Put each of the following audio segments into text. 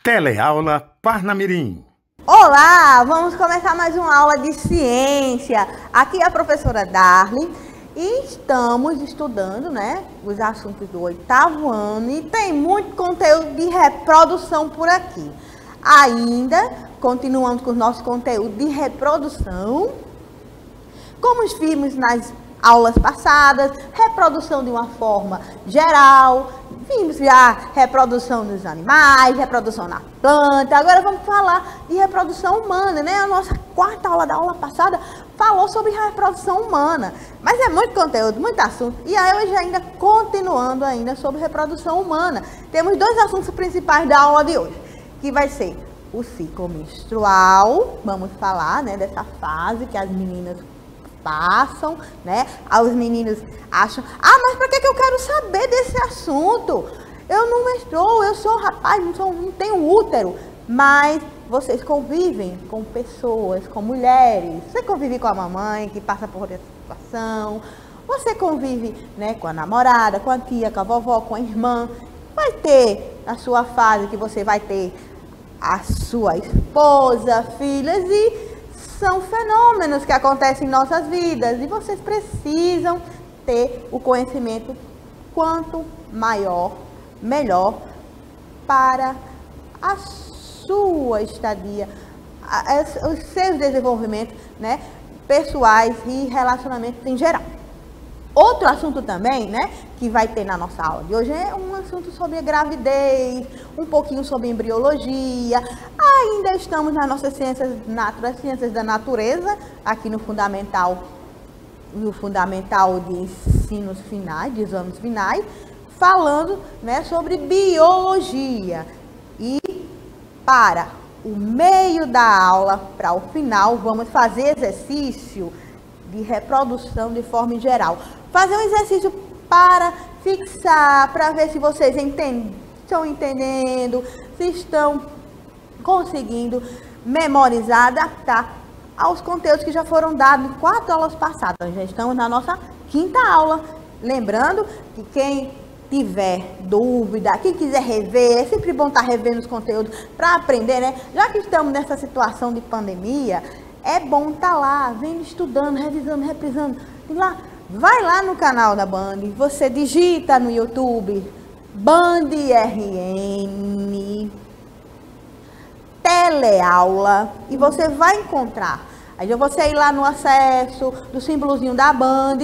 Teleaula Parnamirim. Olá, vamos começar mais uma aula de ciência. Aqui é a professora Darly e estamos estudando, os assuntos do 8º ano e tem muito conteúdo de reprodução por aqui. Ainda continuamos com o nosso conteúdo de reprodução, como vimos nas aulas passadas, reprodução de uma forma geral. Vimos já reprodução dos animais, reprodução na planta. Agora vamos falar de reprodução humana, A nossa quarta aula da aula passada falou sobre reprodução humana. Mas é muito conteúdo, muito assunto. E aí hoje ainda continuando ainda sobre reprodução humana. Temos dois assuntos principais da aula de hoje, que vai ser o ciclo menstrual. Vamos falar, dessa fase que as meninas passam, Os meninos acham, mas para que eu quero saber desse assunto? Eu não menstruo, eu sou rapaz, não tenho útero. Mas vocês convivem com pessoas, com mulheres. Você convive com a mamãe que passa por essa situação. Você convive, com a namorada, com a tia, com a vovó, com a irmã. Vai ter a sua fase que você vai ter a sua esposa, filhas e são fenômenos que acontecem em nossas vidas e vocês precisam ter o conhecimento quanto maior, melhor para a sua estadia, os seus desenvolvimentos, pessoais e relacionamentos em geral. Outro assunto também, que vai ter na nossa aula de hoje é um assunto sobre a gravidez, um pouquinho sobre embriologia. Ainda estamos nas nossas ciências naturais, ciências da natureza, aqui no fundamental de ensinos finais, de exames finais, falando, sobre biologia. E para o meio da aula, para o final, vamos fazer exercício de reprodução de forma geral. Fazer um exercício para fixar, para ver se vocês estão entendendo, se estão conseguindo memorizar, adaptar aos conteúdos que já foram dados em 4 aulas passadas. Já estamos na nossa 5ª aula. Lembrando que quem tiver dúvida, quem quiser rever, é sempre bom estar revendo os conteúdos para aprender, Já que estamos nessa situação de pandemia, é bom estar lá, vendo, estudando, revisando, reprisando. E lá, vai lá no canal da Band, você digita no YouTube, Band RN, Teleaula, e você vai encontrar. Aí você ir lá no acesso do símbolozinho da Band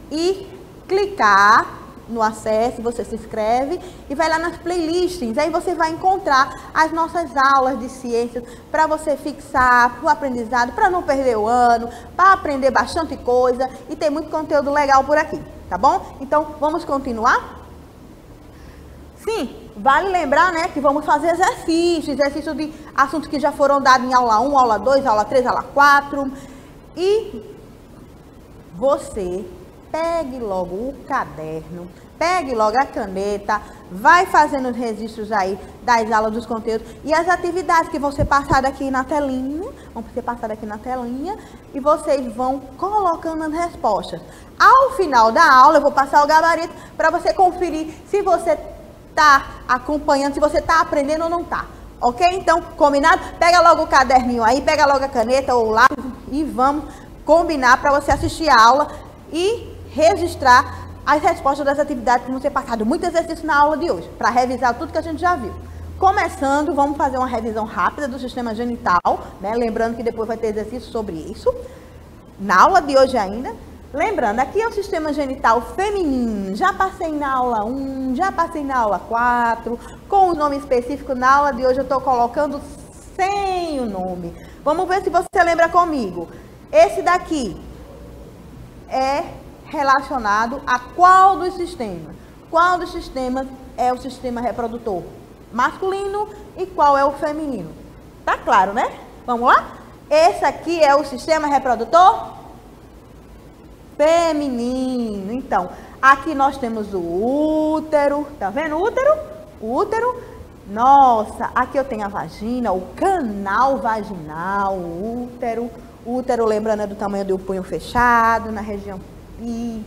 e clicar no acesso, você se inscreve e vai lá nas playlists. Aí você vai encontrar as nossas aulas de ciências para você fixar o aprendizado, para não perder o ano, para aprender bastante coisa e tem muito conteúdo legal por aqui, tá bom? Então, vamos continuar? Sim, vale lembrar, que vamos fazer exercício de assuntos que já foram dados em aula 1, aula 2, aula 3, aula 4. E você pegue logo o caderno, pegue logo a caneta, vai fazendo os registros aí das aulas, dos conteúdos e as atividades que vão ser passadas aqui na telinha, e vocês vão colocando as respostas. Ao final da aula, eu vou passar o gabarito para você conferir se você está acompanhando, se você está aprendendo ou não está. Ok? Então, combinado? Pega logo o caderninho aí, pega logo a caneta ou o lápis e vamos combinar para você assistir a aula e registrar as respostas das atividades que vão ser passadas. Muito exercício na aula de hoje, para revisar tudo que a gente já viu. Começando, vamos fazer uma revisão rápida do sistema genital, Lembrando que depois vai ter exercício sobre isso. Na aula de hoje ainda. Lembrando, aqui é o sistema genital feminino. Já passei na aula 1, já passei na aula 4, com o nome específico. Na aula de hoje eu estou colocando sem o nome. Vamos ver se você lembra comigo. Esse daqui é relacionado a qual dos sistemas? Qual dos sistemas é o sistema reprodutor masculino e qual é o feminino? Tá claro, Vamos lá? Esse aqui é o sistema reprodutor feminino. Então, aqui nós temos o útero. Tá vendo o útero? O útero. Nossa, aqui eu tenho a vagina, o canal vaginal, o útero. O útero, lembrando, é do tamanho do punho fechado, na região E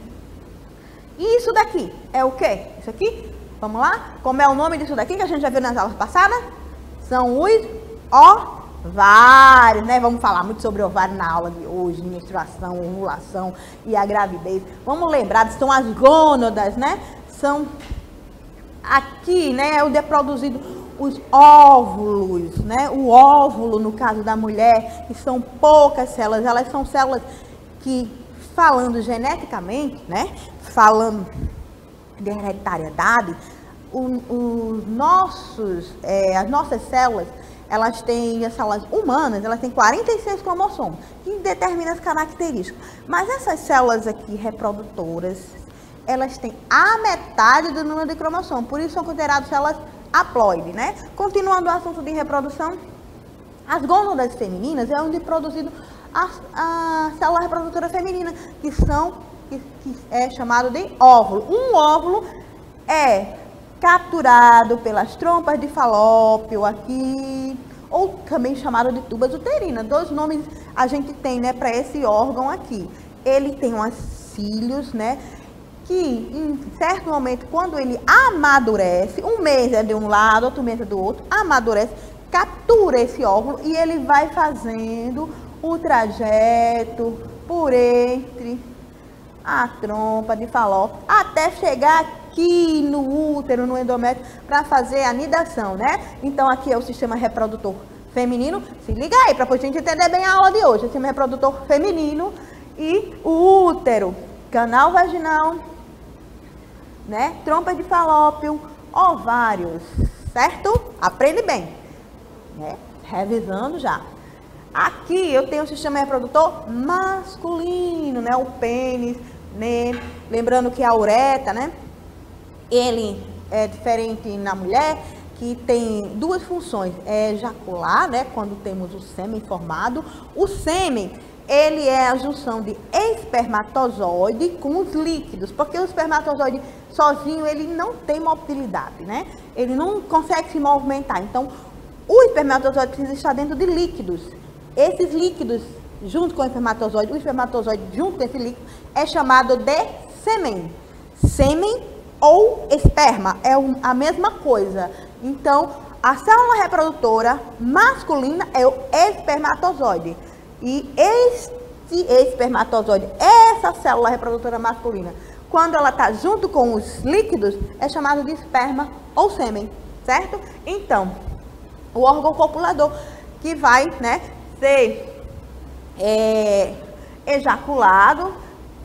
isso daqui é o quê? Isso aqui? Vamos lá? Como é o nome disso daqui que a gente já viu nas aulas passadas? são os ovários, né? Vamos falar muito sobre ovário na aula de hoje, menstruação, ovulação e a gravidez. Vamos lembrar, são as gônadas, né? São aqui, né, onde é produzido os óvulos, né? O óvulo, no caso da mulher, que são poucas células, elas são células que, falando geneticamente, né? Falando de hereditariedade, as nossas células, elas têm, as células humanas, elas têm 46 cromossomos, que determinam as características. Mas essas células aqui reprodutoras, elas têm a metade do número de cromossomos, por isso são consideradas células haploides, né? Continuando o assunto de reprodução, as gônadas femininas é onde é produzido a célula reprodutora feminina, que é chamado de óvulo. Um óvulo é capturado pelas trompas de Falópio aqui, ou também chamado de tubas uterinas. Dois nomes a gente tem, né, para esse órgão aqui. Ele tem umas cílios, né, que em certo momento, quando ele amadurece, um mês é de um lado, outro mês é do outro, amadurece, captura esse óvulo e ele vai fazendo o trajeto por entre a trompa de Falópio até chegar aqui no útero, no endométrio, para fazer a anidação, né? Então aqui é o sistema reprodutor feminino. Se liga aí, para a gente entender bem a aula de hoje. O sistema reprodutor feminino e o útero, canal vaginal, né? Trompa de Falópio, ovários, certo? Aprende bem, né? Revisando já. Aqui eu tenho o sistema reprodutor masculino, né? O pênis, né? Lembrando que a uretra, né? Ele é diferente na mulher, que tem duas funções. É ejacular, né? Quando temos o sêmen formado. O sêmen, ele é a junção de espermatozoide com os líquidos, porque o espermatozoide sozinho, ele não tem mobilidade, né? Ele não consegue se movimentar. Então, o espermatozoide precisa estar dentro de líquidos. Esses líquidos, junto com o espermatozoide junto desse líquido, é chamado de sêmen. Sêmen ou esperma é a mesma coisa. Então, a célula reprodutora masculina é o espermatozoide. E este espermatozoide, essa célula reprodutora masculina, quando ela está junto com os líquidos, é chamado de esperma ou sêmen, certo? Então, o órgão copulador que vai, né, ser ejaculado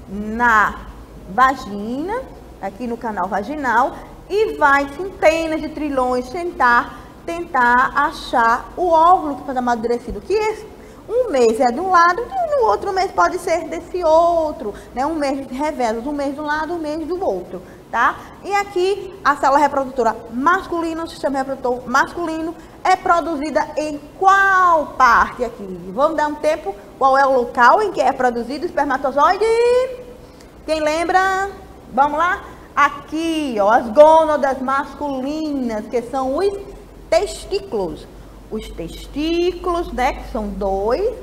na vagina, aqui no canal vaginal, e vai centenas de trilhões tentar achar o óvulo que foi amadurecido, que um mês é de um lado e no outro mês pode ser desse outro, né? Um mês de revezos, um mês de um lado, um mês do outro, tá? E aqui a célula reprodutora masculina, o sistema reprodutor masculino, é produzida em qual parte aqui? Vamos dar um tempo, qual é o local em que é produzido o espermatozoide? Quem lembra? Vamos lá? Aqui, ó, as gônadas masculinas, que são os testículos. Os testículos, né, que são dois,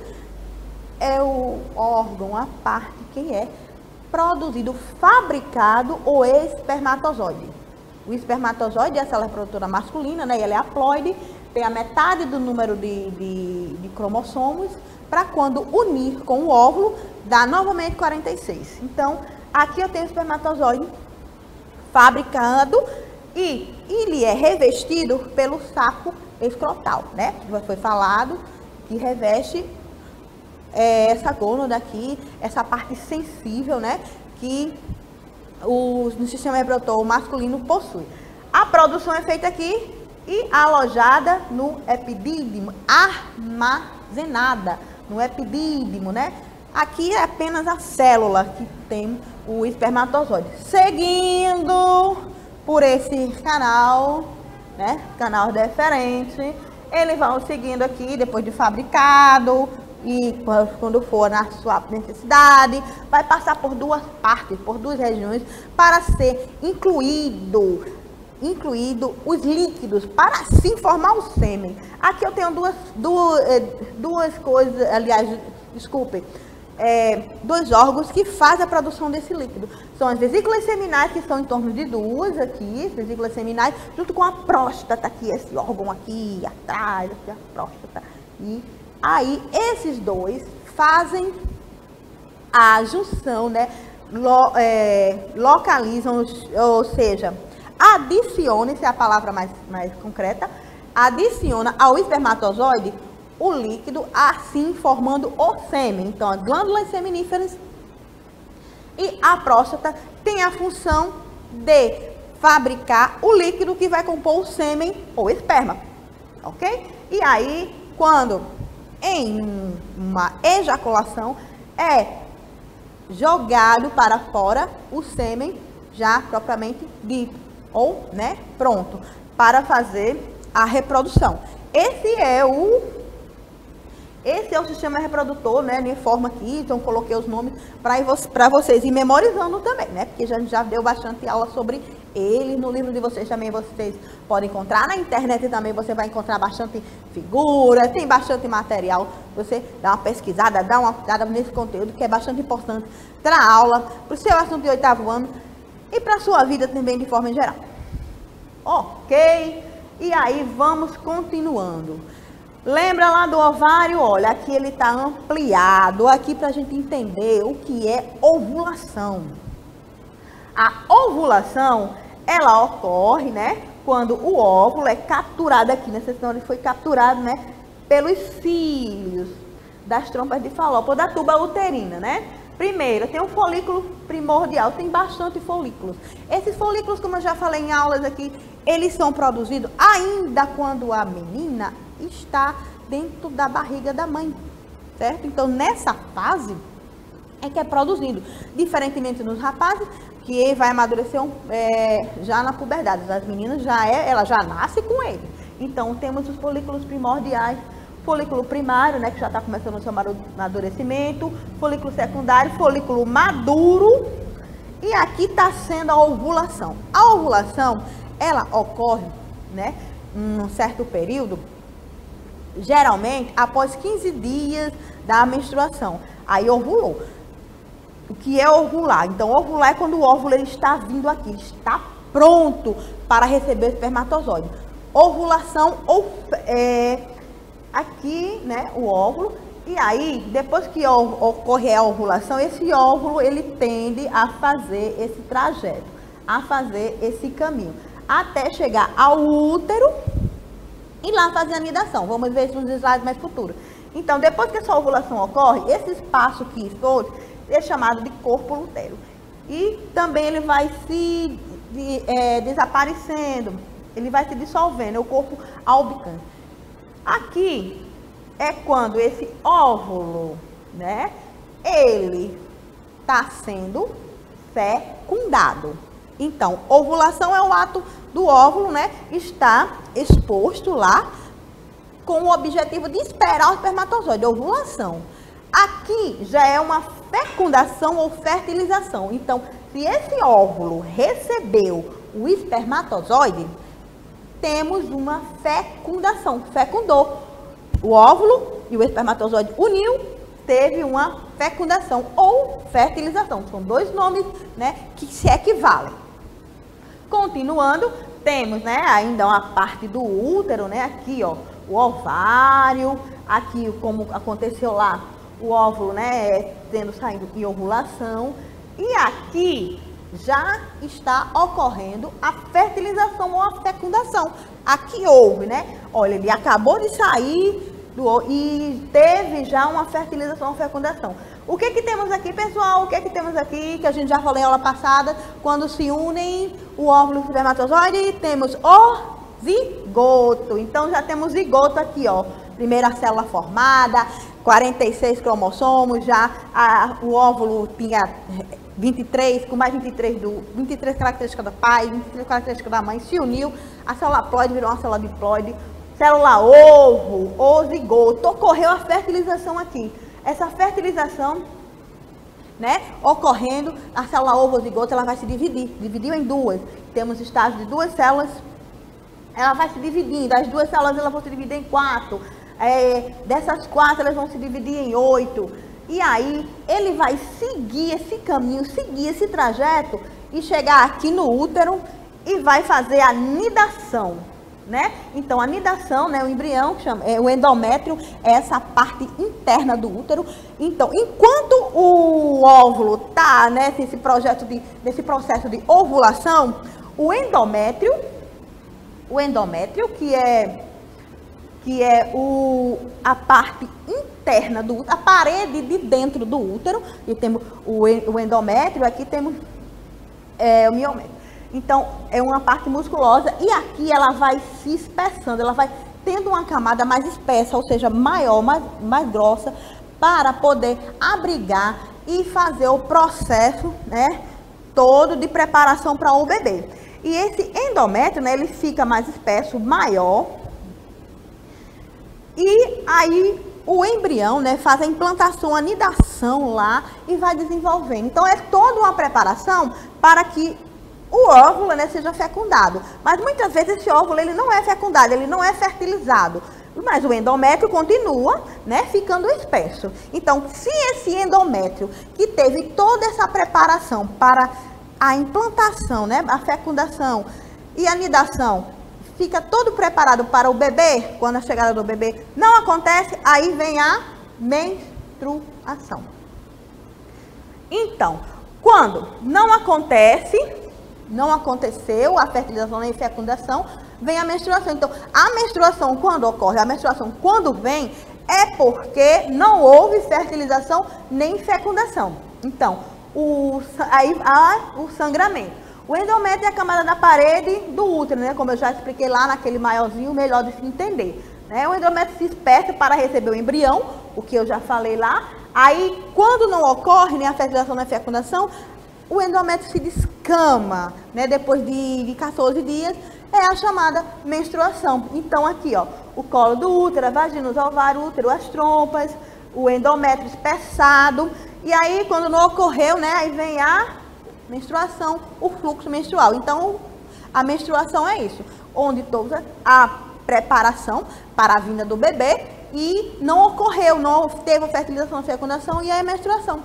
é o órgão, a parte que é produzido, fabricado o espermatozoide. O espermatozoide é a célula reprodutora masculina, né, ele é haploide, tem a metade do número de cromossomos, para quando unir com o óvulo, dá novamente 46. Então, aqui eu tenho o espermatozoide fabricado e ele é revestido pelo saco escrotal, né? Já foi falado que reveste essa gônada aqui, essa parte sensível, né? Que no sistema reprodutor masculino possui. A produção é feita aqui e alojada no epidídimo, armazenada no epidídimo, né? Aqui é apenas a célula que tem o espermatozoide. Seguindo por esse canal, né? Canal deferente, eles vão seguindo aqui depois de fabricado e quando for na sua necessidade, vai passar por duas partes, por duas regiões para ser incluído os líquidos, para assim formar o sêmen. Aqui eu tenho duas coisas, aliás, desculpe, dois órgãos que fazem a produção desse líquido. São as vesículas seminais, que são em torno de duas aqui, vesículas seminais, junto com a próstata aqui, esse órgão aqui atrás, aqui a próstata. E aí, esses dois fazem a junção, né? Localizam, ou seja, adiciona, essa é a palavra mais concreta, adiciona ao espermatozoide o líquido, assim formando o sêmen. Então, as glândulas seminíferas e a próstata tem a função de fabricar o líquido que vai compor o sêmen ou esperma, ok? E aí, quando em uma ejaculação é jogado para fora o sêmen já propriamente dito, ou, né, pronto, para fazer a reprodução. Esse é o sistema reprodutor, né, de forma aqui, então coloquei os nomes para vocês ir memorizando também, né, porque já deu bastante aula sobre ele, no livro de vocês também vocês podem encontrar, na internet também você vai encontrar bastante figura, tem bastante material, você dá uma pesquisada, dá uma olhada nesse conteúdo que é bastante importante para a aula, para o seu assunto de 8º ano e para a sua vida também de forma geral. Ok? E aí vamos continuando. Lembra lá do ovário? Olha, aqui ele está ampliado, aqui para a gente entender o que é ovulação. A ovulação, ela ocorre, né, quando o óvulo é capturado aqui, nessa questão ele foi capturado, né, pelos cílios das trompas de Falópio, ou da tuba uterina, né? Primeiro, tem um folículo primordial, tem bastante folículos. Esses folículos, como eu já falei em aulas aqui, eles são produzidos ainda quando a menina está dentro da barriga da mãe, certo? Então, nessa fase é que é produzido. Diferentemente nos rapazes, que vai amadurecer já na puberdade. As meninas ela já nasce com ele. Então, temos os folículos primordiais, folículo primário, né, que já está começando o seu amadurecimento, folículo secundário, folículo maduro, e aqui está sendo a ovulação. A ovulação, ela ocorre, né, num certo período, geralmente após 15 dias da menstruação. Aí ovulou. O que é ovular? Então, ovular é quando o óvulo ele está vindo aqui, está pronto para receber o espermatozoide. Ovulação, aqui, né, o óvulo, e aí, depois que ocorre a ovulação, esse óvulo, ele tende a fazer esse trajeto, a fazer esse caminho, até chegar ao útero e lá fazer a anidação. Vamos ver isso nos slides mais futuros. Então, depois que essa ovulação ocorre, esse espaço aqui todo é chamado de corpo lutero. E também ele vai se desaparecendo, ele vai se dissolvendo, é o corpo albicans. Aqui é quando esse óvulo, né, ele está sendo fecundado. Então, ovulação é o ato do óvulo, né, está exposto lá com o objetivo de esperar o espermatozoide, ovulação. Aqui já é uma fecundação ou fertilização. Então, se esse óvulo recebeu o espermatozoide, temos uma fecundação, fecundou. O óvulo e o espermatozoide uniu, teve uma fecundação ou fertilização. São dois nomes, né, que se equivalem. Continuando, temos, né, ainda uma parte do útero, né, aqui, ó, o ovário, aqui como aconteceu lá, o óvulo, né, saindo em ovulação, e aqui já está ocorrendo a fertilização ou a fecundação. Aqui houve, né? Olha, ele acabou de sair e teve já uma fertilização ou fecundação. O que que temos aqui, pessoal? O que que temos aqui, que a gente já falou em aula passada, quando se unem o óvulo e o espermatozoide, temos o zigoto. Então, já temos zigoto aqui, ó. Primeira célula formada, 46 cromossomos, já o óvulo tinha 23, com mais 23 características do pai, 23 características da mãe, se uniu, a célula ploide virou uma célula diploide, célula ovo, ou zigoto, ocorreu a fertilização aqui. Essa fertilização, né, ocorrendo, a célula ovo ou zigoto, ela vai se dividiu em duas. Temos estágios de duas células, ela vai se dividindo, as duas células elas vão se dividir em 4. Dessas 4, elas vão se dividir em 8. E aí ele vai seguir esse caminho, seguir esse trajeto e chegar aqui no útero e vai fazer a nidação, né? Então a nidação, né, o embrião, que chama, o endométrio, é essa parte interna do útero. Então, enquanto o óvulo tá, né, nesse processo de ovulação, o endométrio que é a parte interna do útero, a parede de dentro do útero, e temos o endométrio, aqui temos o miométrio. Então, é uma parte musculosa e aqui ela vai se espessando, ela vai tendo uma camada mais espessa, ou seja, maior, mais grossa, para poder abrigar e fazer o processo, né, todo de preparação para o bebê. E esse endométrio, né, ele fica mais espesso, maior, e aí o embrião, né, faz a implantação, a nidação lá e vai desenvolvendo. Então, é toda uma preparação para que o óvulo, né, seja fecundado. Mas muitas vezes esse óvulo ele não é fecundado, ele não é fertilizado. Mas o endométrio continua, né, ficando espesso. Então, se esse endométrio que teve toda essa preparação para a implantação, né, a fecundação e a nidação, fica todo preparado para o bebê, quando a chegada do bebê não acontece, aí vem a menstruação. Então, quando não aconteceu a fertilização nem fecundação, vem a menstruação. Então, a menstruação quando ocorre, a menstruação quando vem, é porque não houve fertilização nem fecundação. Então, aí há o sangramento. O endométrio é a camada da parede do útero, né? Como eu já expliquei lá naquele maiorzinho, melhor de se entender, né? O endométrio se espessa para receber o embrião, o que eu já falei lá. Aí, quando não ocorre nem a fertilização nem a fecundação, o endométrio se descama, né? Depois de 14 dias, é a chamada menstruação. Então, aqui, ó, o colo do útero, a vagina, os ovários, o útero, as trompas, o endométrio espessado. E aí, quando não ocorreu, né? Aí vem a menstruação, o fluxo menstrual. Então, a menstruação é isso, onde toda a preparação para a vinda do bebê e não ocorreu, não teve a fertilização, a fecundação e a menstruação.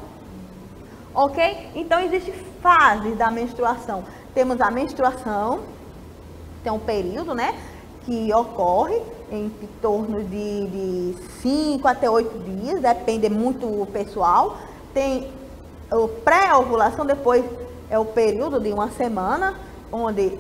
Ok? Então, existem fases da menstruação. Temos a menstruação, tem um período, né, que ocorre em torno de 5 até 8 dias, depende muito do pessoal. Tem o pré-ovulação, depois é o período de uma semana, onde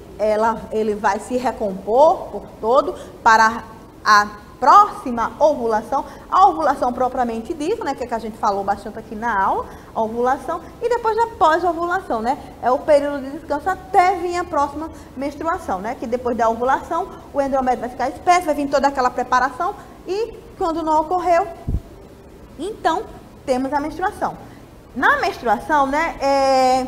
ele vai se recompor por todo para a próxima ovulação, a ovulação propriamente dita, né, que a gente falou bastante aqui na aula, a ovulação, e depois da pós-ovulação, né, é o período de descanso até vir a próxima menstruação, né, que depois da ovulação o endométrio vai ficar espesso, vai vir toda aquela preparação e quando não ocorreu, então temos a menstruação. Na menstruação, né,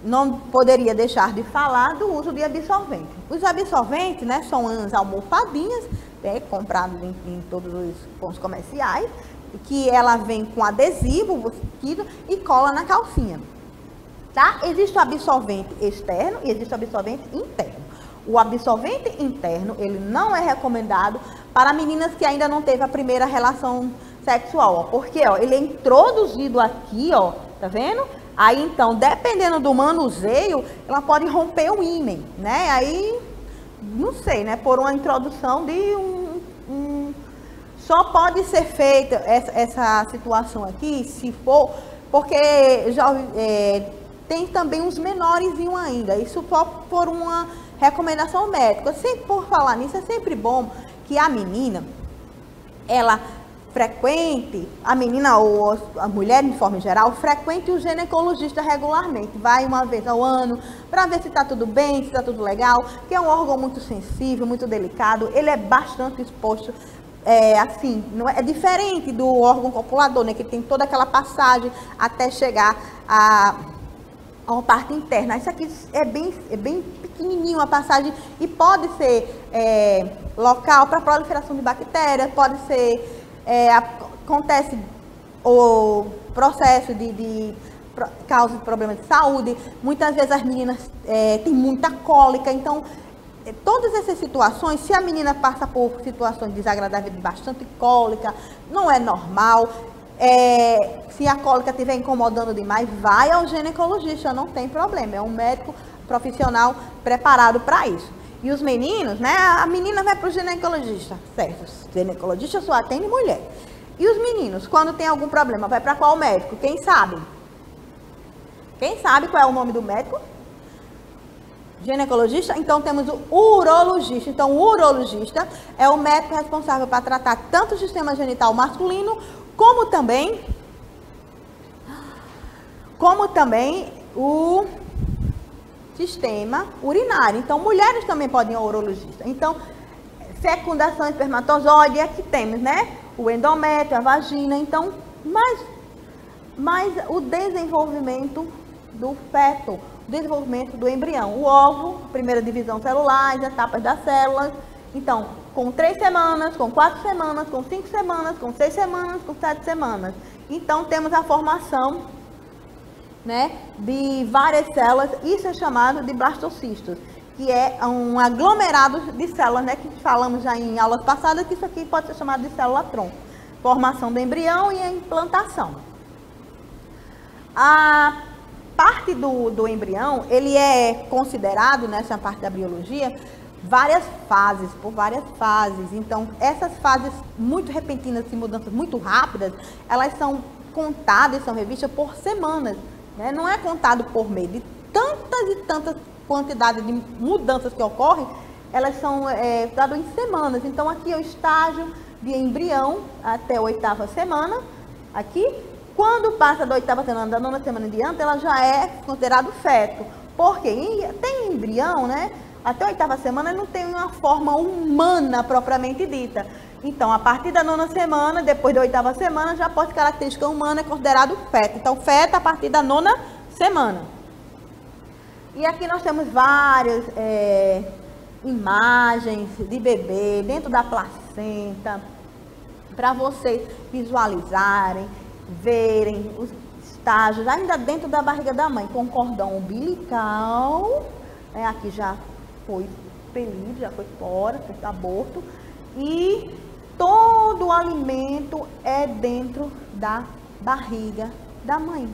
não poderia deixar de falar do uso de absorvente. Os absorventes, né, são umas almofadinhas, né, compradas em todos os pontos comerciais, que ela vem com adesivo e cola na calcinha. Tá? Existe o absorvente externo e existe o absorvente interno. O absorvente interno, ele não é recomendado para meninas que ainda não teve a primeira relação sexual, ó, porque ó, ele é introduzido aqui, ó, tá vendo? Aí, então, dependendo do manuseio, ela pode romper o ímã, né? Aí, não sei, né? Por uma introdução de só pode ser feita essa situação aqui, se for, porque já tem também uns menores ainda. Isso só por uma recomendação médica. Sempre por falar nisso, é sempre bom que a menina, ela frequente, a menina ou a mulher de forma geral, frequente o ginecologista regularmente, vai uma vez ao ano, para ver se está tudo bem, se está tudo legal, que é um órgão muito sensível, muito delicado, ele é bastante exposto, assim, não é diferente do órgão copulador, né, que tem toda aquela passagem até chegar a uma parte interna. Isso aqui é bem pequenininho a passagem e pode ser local para proliferação de bactérias, pode ser acontece o processo de causa de problemas de saúde. Muitas vezes as meninas têm muita cólica, então todas essas situações, se a menina passa por situações desagradáveis de bastante cólica, não é normal, Se a cólica estiver incomodando demais, vai ao ginecologista, não tem problema. É um médico profissional preparado para isso. E os meninos, né? A menina vai para o ginecologista, certo? O ginecologista só atende mulher. E os meninos, quando tem algum problema, vai para qual médico? Quem sabe? Quem sabe qual é o nome do médico? Ginecologista? Então temos o urologista. Então o urologista é o médico responsável para tratar tanto o sistema genital masculino, como também o sistema urinário. Então mulheres também podem ir ao urologista. Então, fecundação espermatozoide, aqui temos, né? O endométrio, a vagina. Então, mais o desenvolvimento do feto, o desenvolvimento do embrião, o ovo, primeira divisão celular, as etapas das células. Então, com 3 semanas, com 4 semanas, com 5 semanas, com 6 semanas, com 7 semanas. Então, temos a formação, né, de várias células. Isso é chamado de blastocistos, que é um aglomerado de células, né, que falamos já em aulas passadas, que isso aqui pode ser chamado de célula-tronco. Formação do embrião e a implantação. A parte do embrião, ele é considerado, nessa parte da biologia, por várias fases. Então, essas fases muito repentinas e mudanças muito rápidas, elas são contadas, são revistas por semanas, né? Não é contado por mês. De tantas e tantas quantidades de mudanças que ocorrem, elas são dadas em semanas. Então, aqui é o estágio de embrião até a 8ª semana. Aqui, quando passa da 8ª semana, da 9ª semana em diante, ela já é considerado feto. Porque tem embrião, né? Até a 8ª semana não tem uma forma humana propriamente dita. Então, a partir da 9ª semana, depois da 8ª semana, já pode característica humana, é considerado feto. Então, feto a partir da 9ª semana. E aqui nós temos várias imagens de bebê dentro da placenta, para vocês visualizarem, verem os estágios, ainda dentro da barriga da mãe, com cordão umbilical, aqui já foi expelido, já foi fora, foi aborto, e todo o alimento é dentro da barriga da mãe.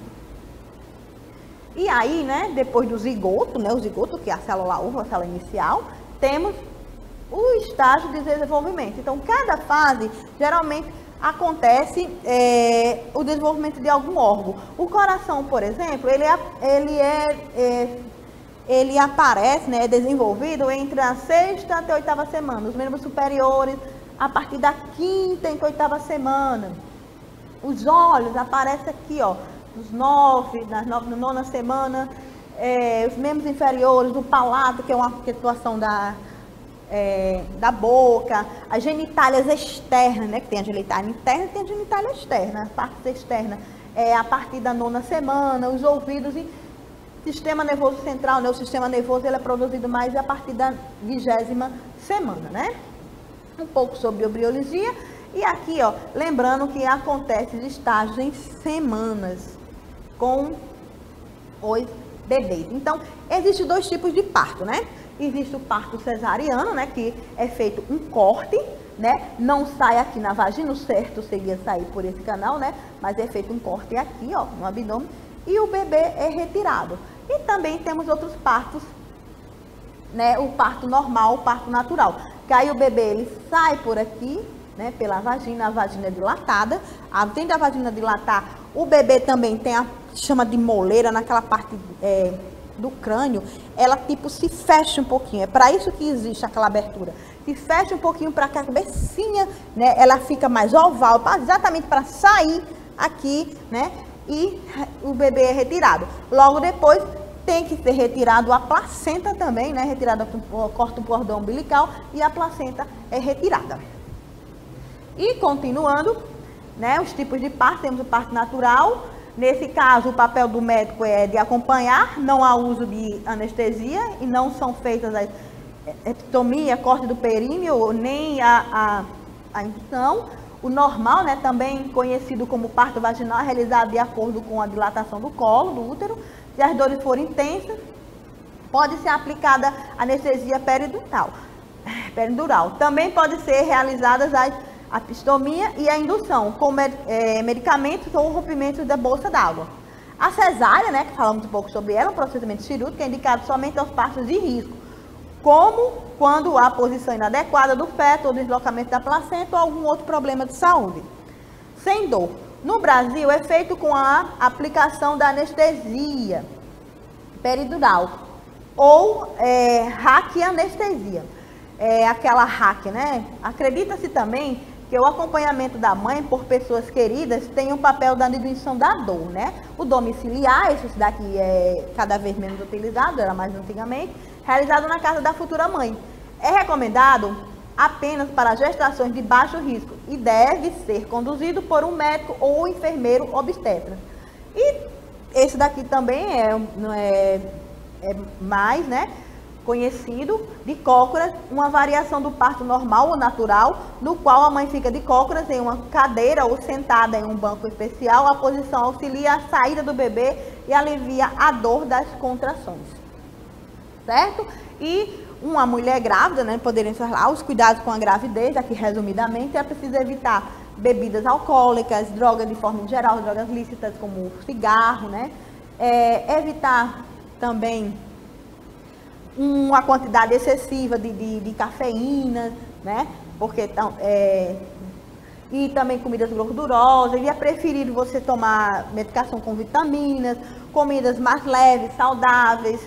E aí, né, depois do zigoto, né, o zigoto, que é a célula uva, a célula inicial, temos o estágio de desenvolvimento. Então, cada fase, geralmente, acontece o desenvolvimento de algum órgão. O coração, por exemplo, ele aparece, né, é desenvolvido entre a 6ª até a 8ª semana. Os membros superiores, a partir da 5ª e 8ª semana. Os olhos aparecem aqui, ó, na 9ª semana. Os membros inferiores, do palato, que é uma situação da boca, as genitálias externas, né, que tem a genitália interna e tem a genitália externa, a parte externa a partir da 9ª semana, os ouvidos e sistema nervoso central, né, o sistema nervoso ele é produzido mais a partir da 20ª semana, né? Um pouco sobre biologia e aqui, ó, lembrando que acontece os estágios em semanas com os bebês. Então, existem 2 tipos de parto, né? Existe o parto cesariano, né, que é feito um corte, né, não sai aqui na vagina, o certo seria sair por esse canal, né, mas é feito um corte aqui, ó, no abdômen, e o bebê é retirado. E também temos outros partos, né, o parto normal, o parto natural, que aí o bebê, ele sai por aqui, né, pela vagina, a vagina é dilatada, dentro da vagina dilatar, o bebê também tem a, chama de moleira, naquela parte do crânio, ela tipo se fecha um pouquinho, é para isso que existe aquela abertura, se fecha um pouquinho para que a cabecinha, né, ela fica mais oval, exatamente para sair aqui, né, e o bebê é retirado. Logo depois tem que ser retirado a placenta também, né, retirada, corta o cordão umbilical e a placenta é retirada. E continuando, né, os tipos de parto, temos o parto natural. Nesse caso, o papel do médico é de acompanhar, não há uso de anestesia e não são feitas a epitomia, corte do períneo, nem a indução. O normal, né, também conhecido como parto vaginal, é realizado de acordo com a dilatação do colo, do útero. Se as dores forem intensas, pode ser aplicada anestesia peridural. Também pode ser realizadas as a epistomia e a indução, com medicamentos ou rompimentos da bolsa d'água. A cesárea, né, que falamos um pouco sobre ela, é um procedimento cirúrgico que é indicado somente aos partos de risco, como quando há posição inadequada do feto ou deslocamento da placenta ou algum outro problema de saúde. Sem dor. No Brasil, é feito com a aplicação da anestesia peridural ou raquianestesia. Aquela raque, né? Acredita-se também que o acompanhamento da mãe por pessoas queridas tem um papel da diminuição da dor, né? O domiciliar, esse daqui é cada vez menos utilizado, era mais antigamente, realizado na casa da futura mãe. É recomendado apenas para gestações de baixo risco e deve ser conduzido por um médico ou enfermeiro obstetra. E esse daqui também é mais, né, conhecido de cócoras, uma variação do parto normal ou natural, no qual a mãe fica de cócoras em uma cadeira ou sentada em um banco especial. A posição auxilia a saída do bebê e alivia a dor das contrações. Certo? E uma mulher grávida, né, poderia encerrar os cuidados com a gravidez, aqui resumidamente, é preciso evitar bebidas alcoólicas, drogas de forma geral, drogas lícitas como cigarro, né? Evitar também uma quantidade excessiva de cafeína, né? Porque e também comidas gordurosas, e é preferível você tomar medicação com vitaminas, comidas mais leves, saudáveis,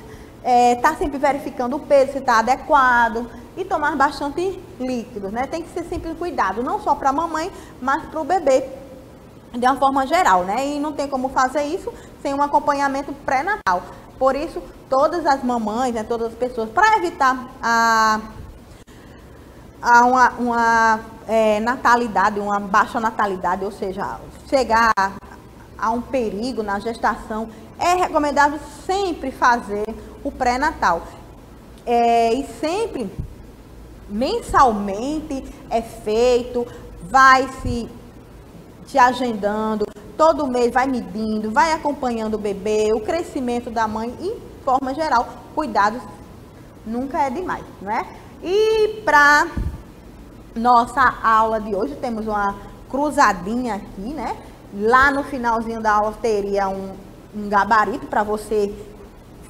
tá sempre verificando o peso, se está adequado, e tomar bastante líquidos, né? Tem que ser sempre cuidado, não só para a mamãe, mas para o bebê, de uma forma geral, né? E não tem como fazer isso sem um acompanhamento pré-natal. Por isso, todas as mamães, né, todas as pessoas, para evitar uma natalidade, uma baixa natalidade, ou seja, chegar a um perigo na gestação, é recomendável sempre fazer o pré-natal. E sempre, mensalmente, é feito, vai se agendando, todo mês vai medindo, vai acompanhando o bebê, o crescimento da mãe e, de forma geral, cuidados nunca é demais, não é? E para nossa aula de hoje, temos uma cruzadinha aqui, né? Lá no finalzinho da aula teria um gabarito para você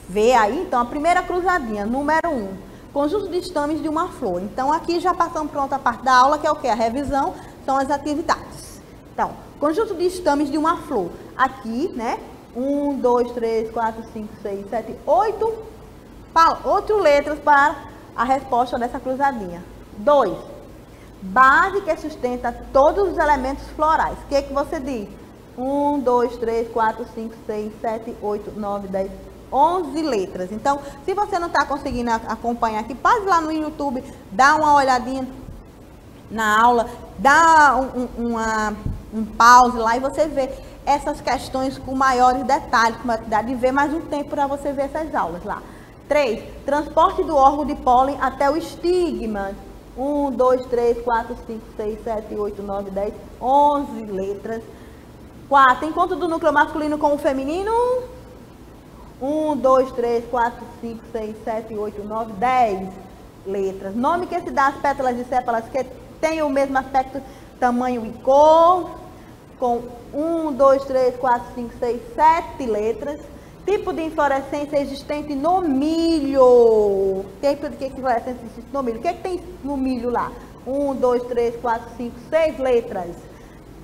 ver aí. Então, a primeira cruzadinha, número 1, conjunto de estames de uma flor. Então, aqui já passamos para outra parte da aula, que é o quê? A revisão, são as atividades. Então, conjunto de estames de uma flor. Aqui, né? 1, 2, 3, 4, 5, 6, 7, 8 letras para a resposta dessa cruzadinha. 2. Base que sustenta todos os elementos florais. O que você diz? 1, 2, 3, 4, 5, 6, 7, 8, 9, 10, 11 letras. Então, se você não está conseguindo acompanhar aqui, passe lá no YouTube, dá uma olhadinha na aula, dá um pause lá e você vê essas questões com maiores detalhes, com maturidade, e ver mais um tempo para você ver essas aulas lá. 3. Transporte do órgão de pólen até o estigma. 1, 2, 3, 4, 5, 6, 7, 8, 9, 10, 11 letras. 4. Encontro do núcleo masculino com o feminino. 1, 2, 3, 4, 5, 6, 7, 8, 9, 10 letras. Nome que se dá às pétalas de sépalas que tem o mesmo aspecto, tamanho e cor. Com 1, 2, 3, 4, 5, 6, 7 letras. Tipo de inflorescência existente no milho. Tipo de inflorescência existente no milho. O que tem no milho lá? 1, 2, 3, 4, 5, 6 letras.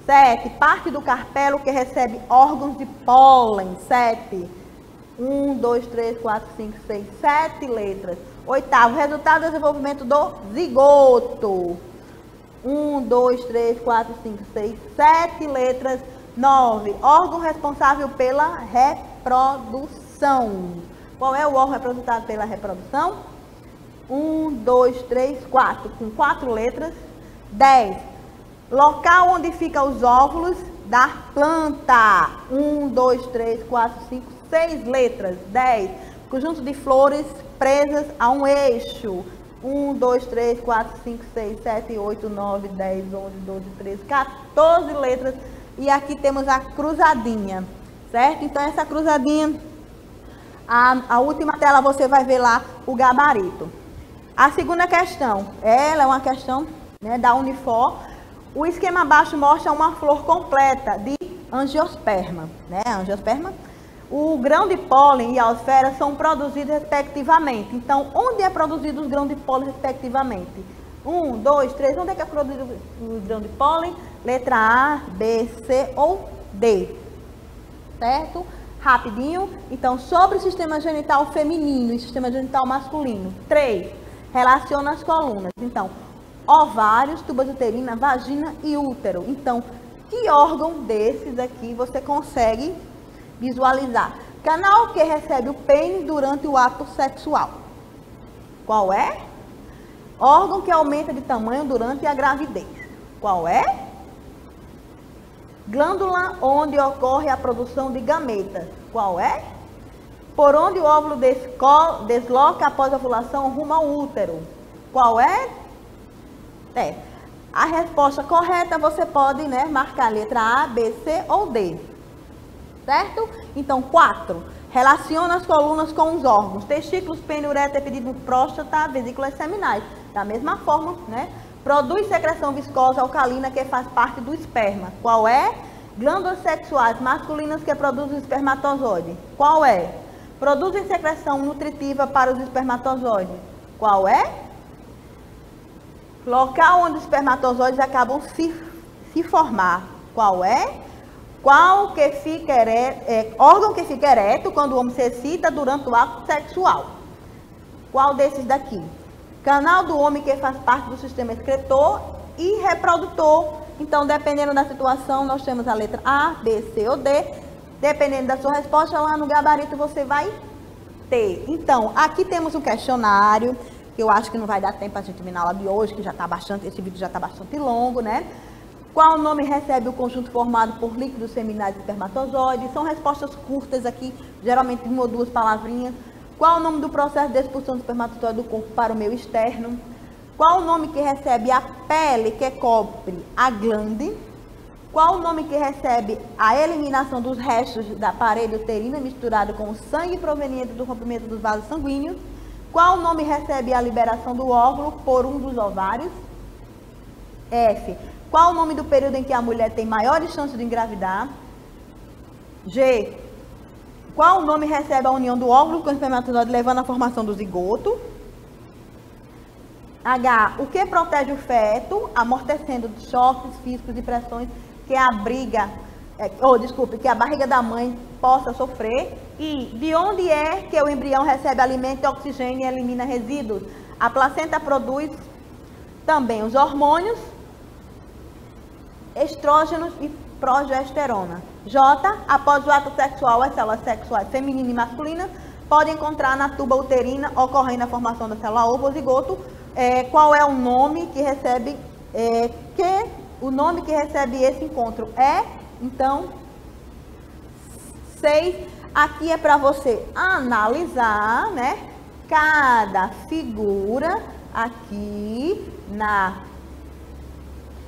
7. Parte do carpelo que recebe órgãos de pólen. 7. 1, 2, 3, 4, 5, 6, 7 letras. 8. Resultado do desenvolvimento do zigoto. 1, 2, 3, 4, 5, 6, 7 letras. 9. Órgão responsável pela reprodução. Qual é o órgão responsável pela reprodução? 1, 2, 3, 4. Com 4 letras. 10. Local onde ficam os óvulos da planta. 1, 2, 3, 4, 5, 6 letras. 10. Conjunto de flores presas a um eixo. 1, 2, 3, 4, 5, 6, 7, 8, 9, 10, 11, 12, 13, 14 letras. E aqui temos a cruzadinha, certo? Então, essa cruzadinha, a última tela você vai ver lá o gabarito. A segunda questão, ela é uma questão, né, da Unifor. O esquema abaixo mostra uma flor completa de angiosperma, né? Angiosperma. O grão de pólen e a esfera são produzidos respectivamente. Então, onde é produzido os grãos de pólen respectivamente? 1, 2, 3, onde é que é produzido o grão de pólen? Letra A, B, C ou D. Certo? Rapidinho. Então, sobre o sistema genital feminino e sistema genital masculino. 3. Relaciona as colunas. Então, ovários, tubas uterina, vagina e útero. Então, que órgão desses aqui você consegue visualizar? Canal que recebe o pênis durante o ato sexual. Qual é? Órgão que aumenta de tamanho durante a gravidez. Qual é? Glândula onde ocorre a produção de gametas. Qual é? Por onde o óvulo desloca após a ovulação rumo ao útero. Qual é? A resposta correta você pode, né, marcar a letra A, B, C ou D. Certo? Então, 4. Relaciona as colunas com os órgãos. Testículos, pênis, ureter, epidídimo, próstata, vesículas seminais. Da mesma forma, né? Produz secreção viscosa alcalina que faz parte do esperma. Qual é? Glândulas sexuais masculinas que produzem espermatozoide. Qual é? Produzem secreção nutritiva para os espermatozoides. Qual é? Local onde os espermatozoides acabam se formar. Qual é? Órgão que fica ereto quando o homem se excita durante o ato sexual. Qual desses daqui? Canal do homem que faz parte do sistema excretor e reprodutor. Então, dependendo da situação, nós temos a letra A, B, C ou D. Dependendo da sua resposta, lá no gabarito você vai ter. Então, aqui temos um questionário, que eu acho que não vai dar tempo a gente terminar a aula de hoje, que já está bastante, esse vídeo já está bastante longo, né? Qual nome recebe o conjunto formado por líquidos seminais e espermatozoides? São respostas curtas aqui, geralmente 1 ou 2 palavrinhas. Qual o nome do processo de expulsão do espermatozoide do corpo para o meio externo? Qual o nome que recebe a pele que cobre a glande? Qual o nome que recebe a eliminação dos restos da parede uterina misturado com o sangue proveniente do rompimento dos vasos sanguíneos? Qual o nome recebe a liberação do óvulo por um dos ovários? F. Qual o nome do período em que a mulher tem maiores chances de engravidar? G. Qual o nome recebe a união do óvulo com o espermatozoide levando à formação do zigoto? H. O que protege o feto, amortecendo choques físicos e pressões que a barriga da mãe possa sofrer? E de onde é que o embrião recebe alimento, oxigênio e elimina resíduos? A placenta produz também os hormônios, estrógenos e progesterona. J. Após o ato sexual, as células sexuais feminina e masculina podem encontrar na tuba uterina, ocorrendo a formação da célula ovo ou zigoto. Qual é o nome que recebe o nome que recebe esse encontro? Então, 6. Aqui é para você analisar, né, cada figura aqui na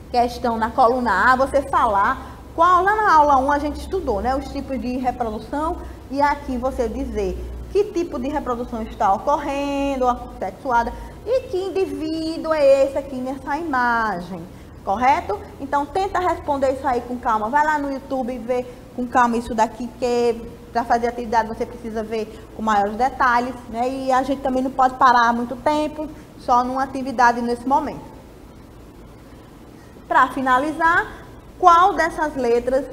questão, na coluna A, você falar qual, lá na aula 1 a gente estudou, né, os tipos de reprodução, e aqui você dizer que tipo de reprodução está ocorrendo, sexuada, e que indivíduo é esse aqui nessa imagem, correto? Então, tenta responder isso aí com calma. Vai lá no YouTube e vê com calma isso daqui, que para fazer atividade você precisa ver com maiores detalhes, né? E a gente também não pode parar muito tempo só numa atividade nesse momento. Para finalizar, qual dessas letras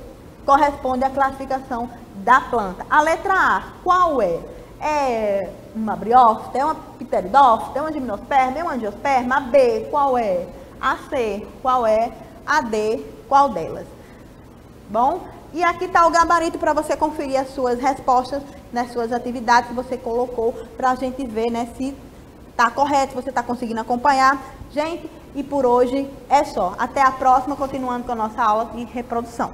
corresponde à classificação da planta? A letra A, qual é? É uma briófita, é uma pteridófita, é uma gimnosperma, é uma angiosperma? A B, qual é? A C, qual é? A D, qual delas? Bom, e aqui está o gabarito para você conferir as suas respostas nas suas atividades que você colocou, para a gente ver, né, se está correto, se você está conseguindo acompanhar. Gente, e por hoje é só. Até a próxima, continuando com a nossa aula de reprodução.